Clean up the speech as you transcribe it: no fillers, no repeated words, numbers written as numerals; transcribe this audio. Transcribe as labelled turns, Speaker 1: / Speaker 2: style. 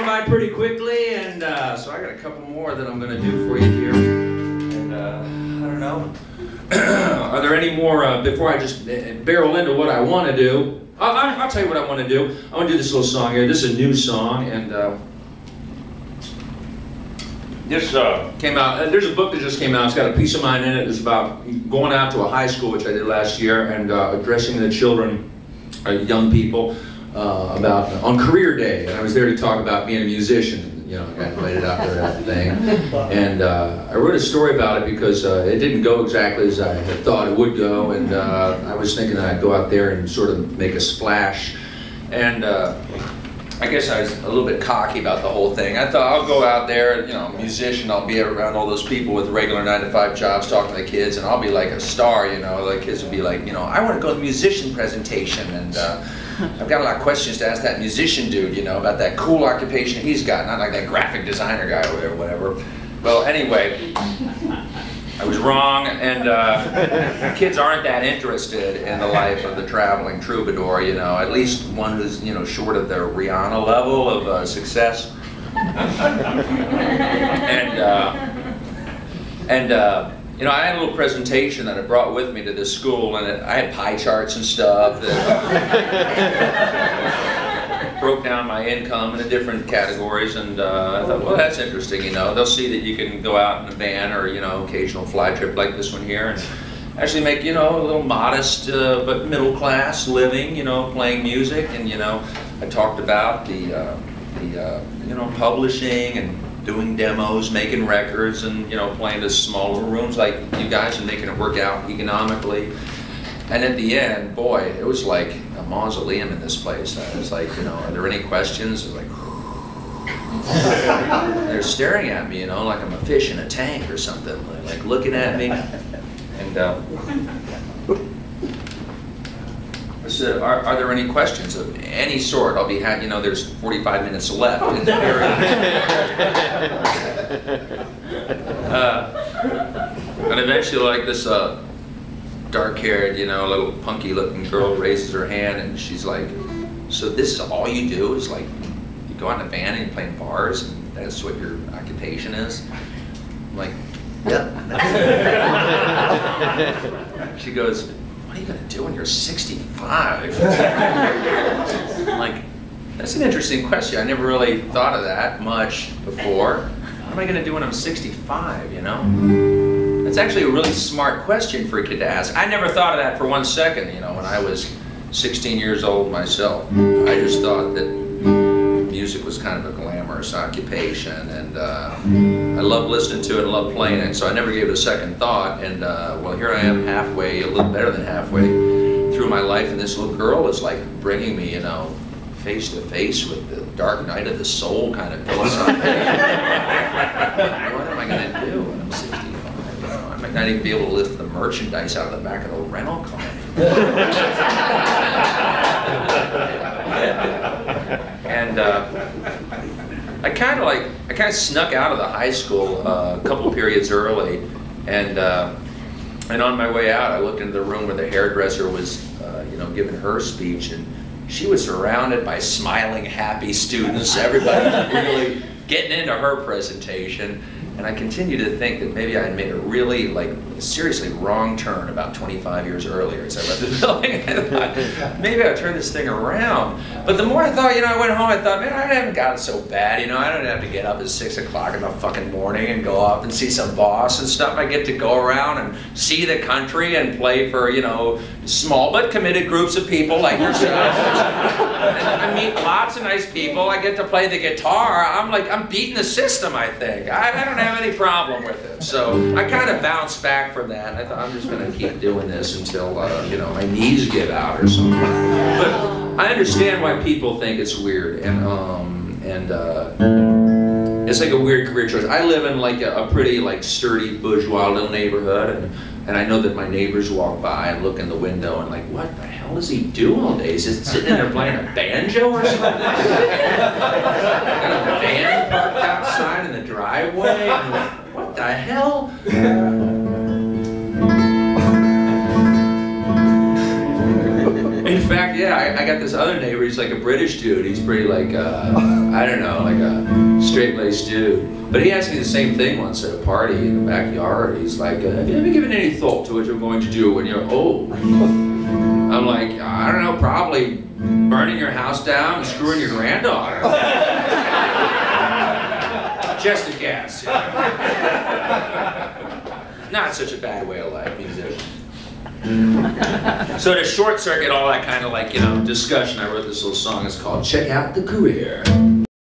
Speaker 1: going by pretty quickly, and so I got a couple more that I'm going to do for you here. And I don't know. Are there any more, before I just barrel into what I want to do? I'll tell you what I want to do. I want to do this little song here. This is a new song, and this came out. There's a book that just came out. It's got a piece of mine in it. It's about going out to a high school, which I did last year, and addressing the children, young people, on career day. And I was there to talk about being a musician. You know, I got invited out there to that thing. And I wrote a story about it because it didn't go exactly as I had thought it would go. And I was thinking that I'd go out there and sort of make a splash. And I guess I was a little bit cocky about the whole thing. I thought I'll go out there, you know, musician, I'll be around all those people with regular 9-to-5 jobs talking to the kids, and I'll be like a star, you know. The kids will be like, you know, I want to go to the musician presentation, and I've got a lot of questions to ask that musician dude, you know, about that cool occupation he's got, not like that graphic designer guy over there or whatever. Well, anyway, I was wrong, and kids aren't that interested in the life of the traveling troubadour, you know, at least one who's, you know, short of their Rihanna level of success. You know, I had a little presentation that I brought with me to this school, and I had pie charts and stuff that broke down my income into different categories, and I thought, well, that's interesting, you know. They'll see that you can go out in a van or, you know, occasional fly trip like this one here, and actually make, you know, a little modest but middle class living, you know, playing music. And, you know, I talked about the you know, publishing and doing demos, making records, and, you know, playing to small little rooms like you guys and making it work out economically. And at the end, boy, it was like a mausoleum in this place. I was like, you know, are there any questions? It was like, they're staring at me, you know, like I'm a fish in a tank or something, like looking at me. And I said, are there any questions of any sort? I'll be happy, you know, there's 45 minutes left in the period. And eventually, like, this dark-haired, you know, little punky-looking girl raises her hand, and she's like, so this is all you do? Is like, you go out in a van and you play in bars, and that's what your occupation is? I'm like, yeah. She goes, what are you going to do when you're 65? I'm like, that's an interesting question. I never really thought of that much before. What am I going to do when I'm 65, you know? That's actually a really smart question for a kid to ask. I never thought of that for 1 second, you know, when I was 16 years old myself. I just thought that music was kind of a glamorous occupation, and I loved listening to it and loved playing it, so I never gave it a second thought. And well, here I am halfway, a little better than halfway through my life, and this little girl is like bringing me, you know, face to face with the dark night of the soul kind of philosophy. What am I going to do when I'm 65? You know, I might not even be able to lift the merchandise out of the back of the rental car. And I kind of snuck out of the high school a couple periods early, and on my way out, I looked into the room where the hairdresser was, you know, giving her speech, and she was surrounded by smiling, happy students. Everybody really getting into her presentation. And I continue to think that maybe I had made a really, like, seriously wrong turn about 25 years earlier as I left the building. I thought, maybe I'll turn this thing around. But the more I thought, you know, I went home, I thought, man, I haven't got it so bad. You know, I don't have to get up at 6 o'clock in the fucking morning and go up and see some boss and stuff. I get to go around and see the country and play for, you know, small but committed groups of people like yourselves. And I meet lots of nice people. I get to play the guitar. I'm beating the system, I think. I don't have any problem with it. So I kind of bounced back from that. I thought, I'm just going to keep doing this until, you know, my knees give out or something. But I understand why people think it's weird, and it's like a weird career choice. I live in like a pretty like sturdy bourgeois little neighborhood, and I know that my neighbors walk by and look in the window and like, what the hell does he do all day? Is he sitting in there playing a banjo or something? Got a van parked outside in the driveway. I'm like, what the hell? In fact, yeah, I got this other neighbor. He's like a British dude. He's pretty like, I don't know, like a straight-laced dude. But he asked me the same thing once at a party in the backyard. He's like, have you ever given any thought to what you're going to do when you're old? I'm like, I don't know, probably burning your house down and screwing your granddaughter. Just a guess. Not such a bad way of life, musician. So to short circuit all that kind of like, you know, discussion, I wrote this little song. It's called Check Out the Career.